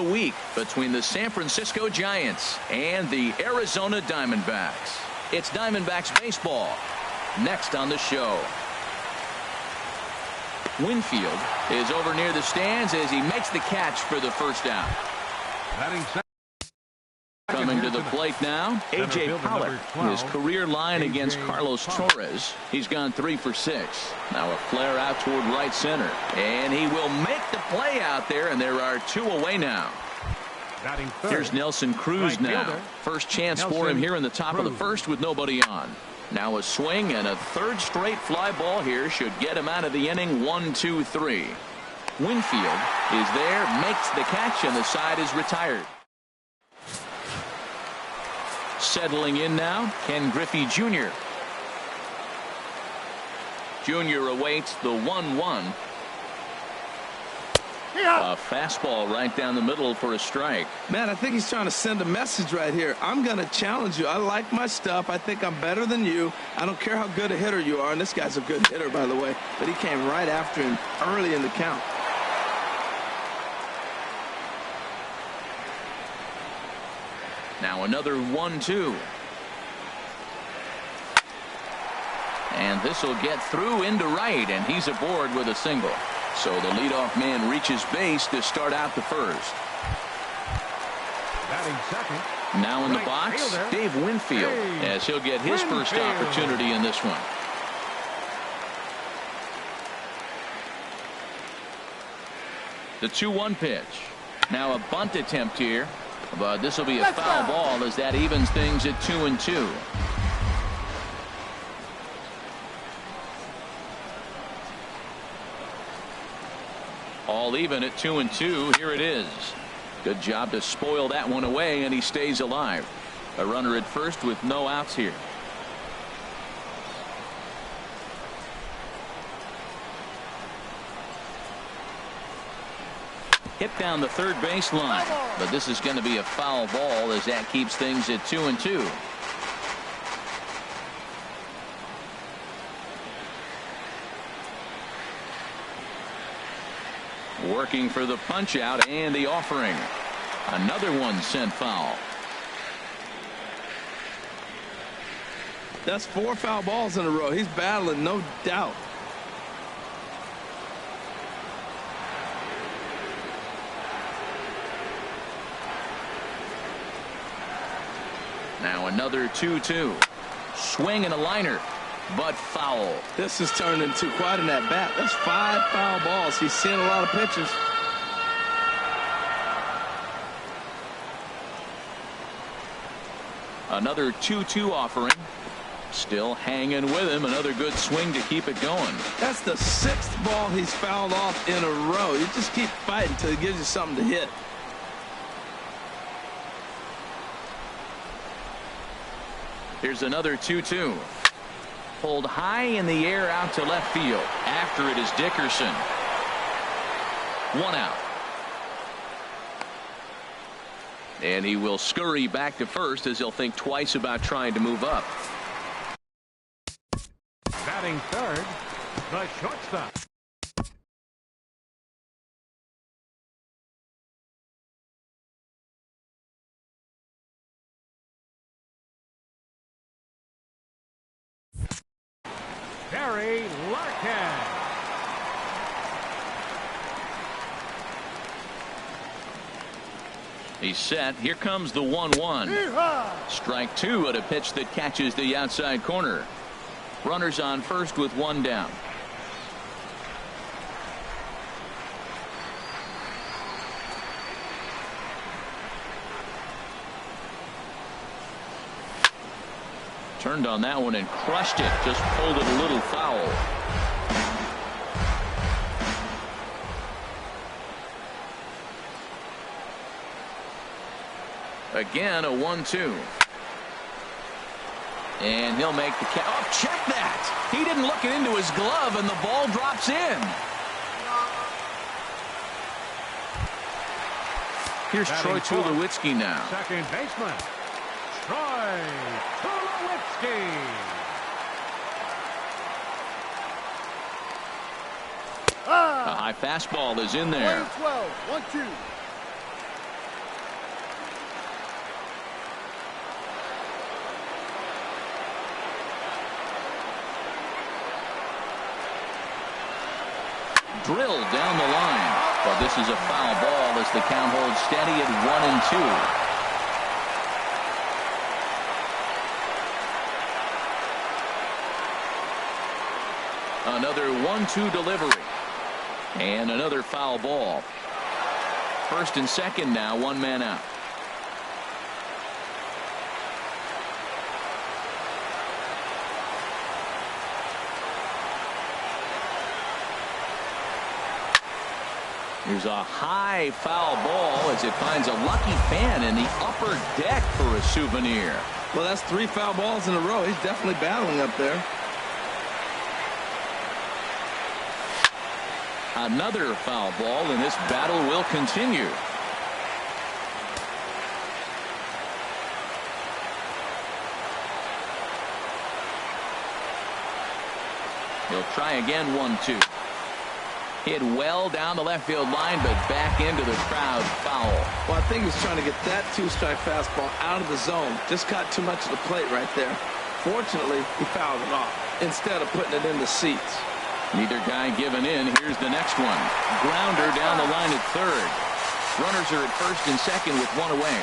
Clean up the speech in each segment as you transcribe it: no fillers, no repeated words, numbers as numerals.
week between the San Francisco Giants and the Arizona Diamondbacks. It's Diamondbacks baseball next on the show. Winfield is over near the stands as he makes the catch for the first out. Coming to the plate now, A.J. Pollock. His career line against Carlos Torres. He's gone 3 for 6. Now a flare out toward right center. And he will make the play out there, and there are 2 away now. Here's Nelson Cruz now. First chance for him here in the top of the first with nobody on. Now a swing and a third straight fly ball here should get him out of the inning. 1-2-3. Winfield is there, makes the catch, and the side is retired. Settling in now, Ken Griffey Jr. Jr. awaits the 1-1. A fastball right down the middle for a strike. Man, I think he's trying to send a message right here. I'm going to challenge you. I like my stuff. I think I'm better than you. I don't care how good a hitter you are. And this guy's a good hitter, by the way. But he came right after him early in the count. Now another 1-2. And this will get through into right, and he's aboard with a single. So the leadoff man reaches base to start out the first. Batting second. Now in the box, fielder, Dave Winfield, as he'll get his first opportunity in this one. The 2-1 pitch. Now a bunt attempt here, but this will be a foul ball as that evens things at 2-2. All even at 2-2. Here it is. Good job to spoil that one away, and he stays alive. A runner at first with no outs here. Hit down the third baseline, but this is going to be a foul ball as that keeps things at 2-2. Working for the punch out and the offering. Another one sent foul. That's 4 foul balls in a row. He's battling, no doubt. Now another 2-2. Swing and a liner, but foul. This has turned into quite an at-bat. That's 5 foul balls. He's seeing a lot of pitches. Another 2-2 offering. Still hanging with him. Another good swing to keep it going. That's the 6th ball he's fouled off in a row. You just keep fighting until he gives you something to hit. Here's another 2-2. Pulled high in the air out to left field. After it is Dickerson. 1 out. And he will scurry back to first as he'll think twice about trying to move up. Batting third, the shortstop. Barry Larkin. He's set. Here comes the 1-1. Strike 2 at a pitch that catches the outside corner. Runners on first with 1 down. Turned on that one and crushed it. Just pulled it a little foul. Again, a 1-2. And he'll make the catch. Oh, check that. He didn't look it into his glove, and the ball drops in. Here's Troy Tulowitzki now. Second baseman, Troy Tulowitzki. A high fastball is in there. 12, 1-2. drilled down the line. But this is a foul ball as the count holds steady at 1-2. Another 1-2 delivery. And another foul ball. First and second now, one man out. Here's a high foul ball as it finds a lucky fan in the upper deck for a souvenir. Well, that's 3 foul balls in a row. He's definitely battling up there. Another foul ball, and this battle will continue. He'll try again, 1-2. Hit well down the left field line, but back into the crowd. Foul. Well, I think he's trying to get that 2-strike fastball out of the zone. Just caught too much of the plate right there. Fortunately, he fouled it off instead of putting it in the seats. Neither guy giving in. Here's the next one. Grounder down the line at third. Runners are at first and second with one away.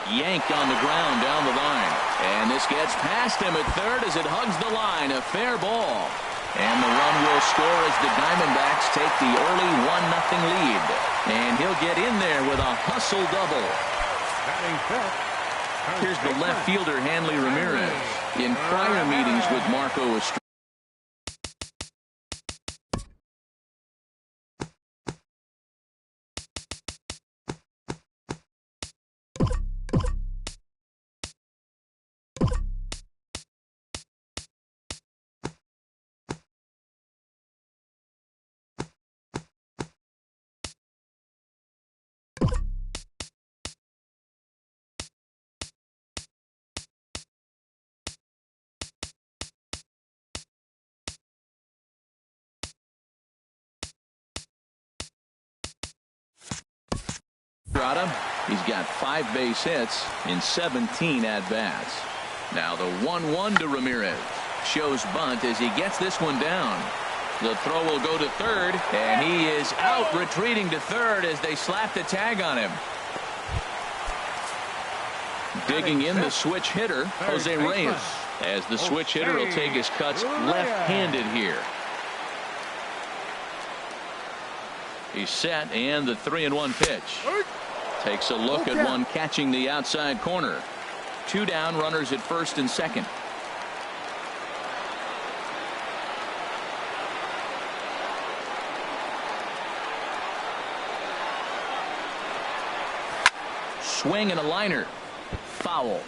Yanked on the ground down the line. And this gets past him at third as it hugs the line. A fair ball. And the run will score as the Diamondbacks take the early 1-0 lead. And he'll get in there with a hustle double. Here's the left fielder, Hanley Ramirez, in prior meetings with Marco Estrada. He's got 5 base hits in 17 at-bats. Now the 1-1 to Ramirez. Shows bunt as he gets this one down. The throw will go to third, and he is out retreating to third as they slap the tag on him. Digging in the switch hitter, Jose Reyes, as the switch hitter will take his cuts left-handed here. He's set, and the 3-1 pitch. Takes a look at one catching the outside corner. 2 down, runners at first and second. Swing and a liner. Foul.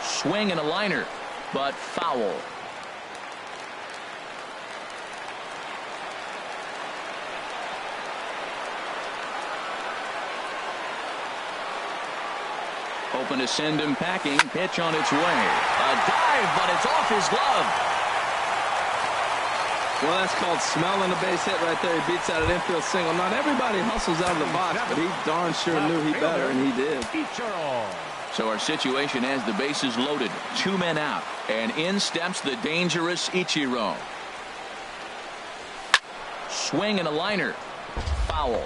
Swing and a liner, but foul. Open to send him packing. Pitch on its way. A dive, but it's off his glove. Well, that's called smelling a base hit right there. He beats out an infield single. Not everybody hustles out of the box, but he darn sure knew he better, and he did. So our situation has the bases loaded. 2 men out. And in steps the dangerous Ichiro. Swing and a liner. Foul.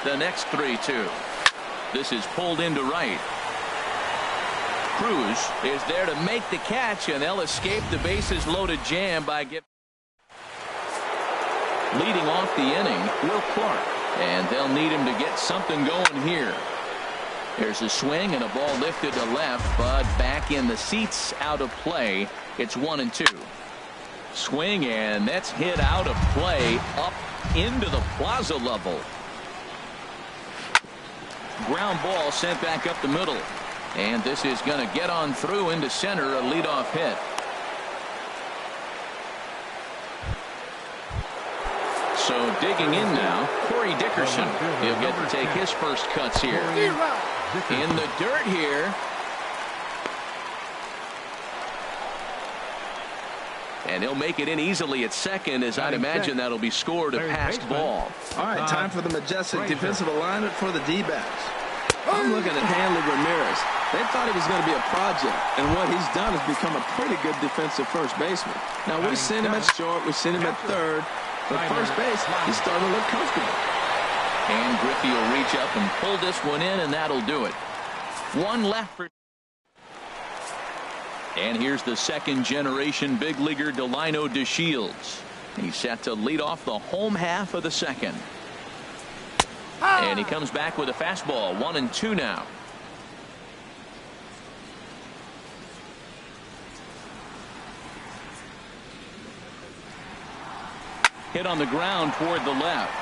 The next 3-2. This is pulled into right. Cruz is there to make the catch, and they'll escape the bases loaded jam by leading off the inning, Will Clark, and they'll need him to get something going here. There's a swing and a ball lifted to left, but back in the seats, out of play. It's 1-2. Swing, and that's hit out of play up into the plaza level. Ground ball sent back up the middle. And this is going to get on through into center, a leadoff hit. So digging in now, Corey Dickerson. He'll get to take his first cuts here. In the dirt here. And he'll make it in easily at second, as I'd imagine that'll be scored a passed ball. All right, time for the majestic defensive alignment for the D-backs. I'm looking at Hanley Ramirez. They thought he was going to be a project, and what he's done is become a pretty good defensive first baseman. Now, we've seen him at short, we've seen him at third, but first base, he's starting to look comfortable. And Griffey will reach up and pull this one in, and that'll do it. One left for... And here's the second-generation big leaguer Delino DeShields. He's set to lead off the home half of the second. And he comes back with a fastball. 1-2 now. Hit on the ground toward the left.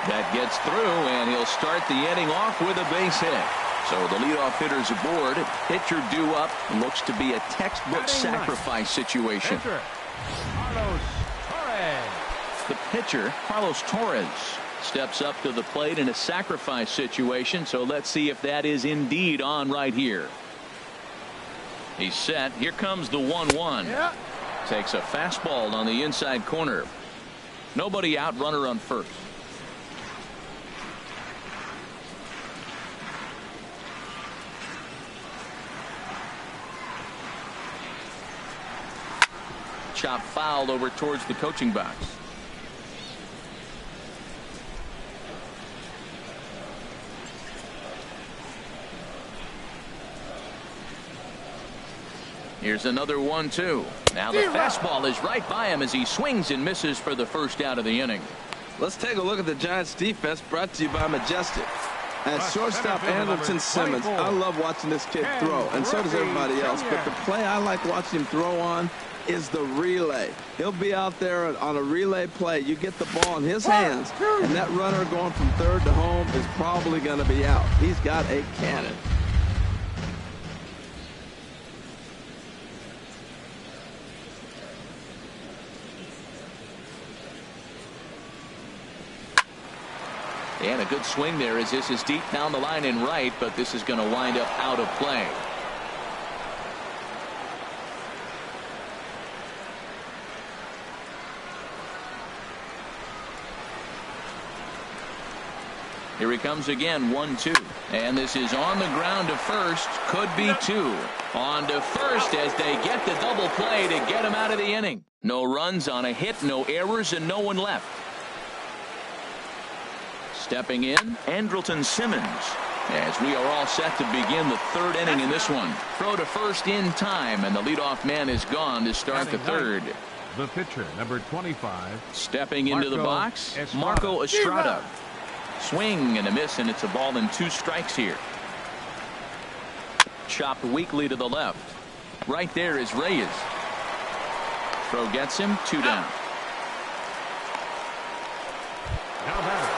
That gets through, and he'll start the inning off with a base hit. So the leadoff hitter's aboard. Pitcher due up. Looks to be a textbook sacrifice situation. The pitcher, Carlos Torres, steps up to the plate in a sacrifice situation. So let's see if that is indeed on right here. He's set. Here comes the 1-1. Yeah. Takes a fastball on the inside corner. Nobody out, runner on first. Chop fouled over towards the coaching box. Here's another 1-2. Now the fastball is right by him as he swings and misses for the first out of the inning. Let's take a look at the Giants defense, brought to you by Majestic. At shortstop Andrelton Simmons, I love watching this kid throw, and so does everybody else. But the play I like watching him throw on is the relay. He'll be out there on a relay play. You get the ball in his hands, and that runner going from third to home is probably going to be out. He's got a cannon. And a good swing there as this is deep down the line and right, but this is going to wind up out of play. Here he comes again, 1-2. And this is on the ground to first. Could be two. On to first as they get the double play to get him out of the inning. No runs on a hit, no errors, and no one left. Stepping in, Andrelton Simmons, as we are all set to begin the third inning in this one. Throw to first in time, and the leadoff man is gone to start the third. The pitcher, number 25. Stepping into the box, Marco Estrada. Swing and a miss, and it's a ball and 2 strikes here. Chopped weakly to the left. Right there is Reyes. Throw gets him, 2 down. Now batter.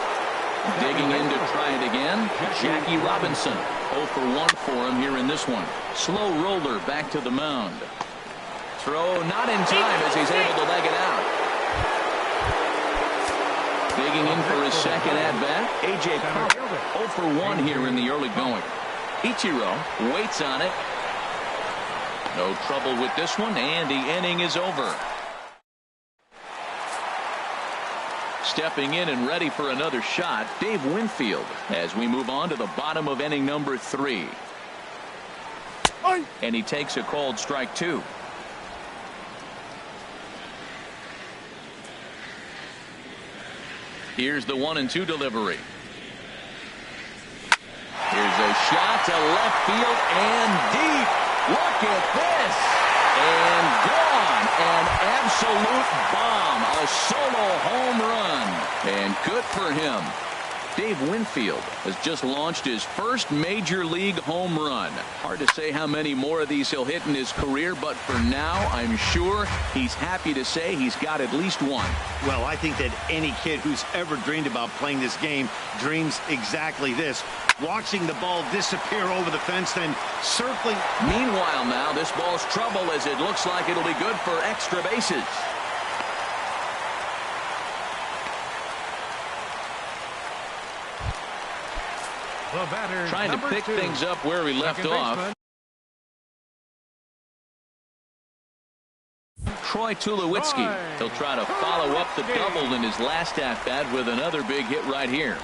Digging in to try it again, Jackie Robinson. 0 for 1 for him here in this one. Slow roller back to the mound. Throw not in time as he's able to leg it out. Digging in for his second at-bat, A.J. Pollock. 0 for 1 here in the early going. Ichiro waits on it. No trouble with this one, and the inning is over. Stepping in and ready for another shot, Dave Winfield, as we move on to the bottom of inning number 3. And he takes a called strike 2. Here's the 1-2 delivery. Here's a shot to left field and deep. Look at this. And gone. An absolute bomb. A solo home run. And good for him. Dave Winfield has just launched his first major league home run. Hard to say how many more of these he'll hit in his career, but for now, I'm sure he's happy to say he's got at least one. Well, I think that any kid who's ever dreamed about playing this game dreams exactly this. Watching the ball disappear over the fence, then circling. Meanwhile now, this ball's trouble as it looks like it'll be good for extra bases. The batter, Trying to pick things up where we left off. Troy Tulowitzki. He'll try to follow up the double in his last at-bat with another big hit right here.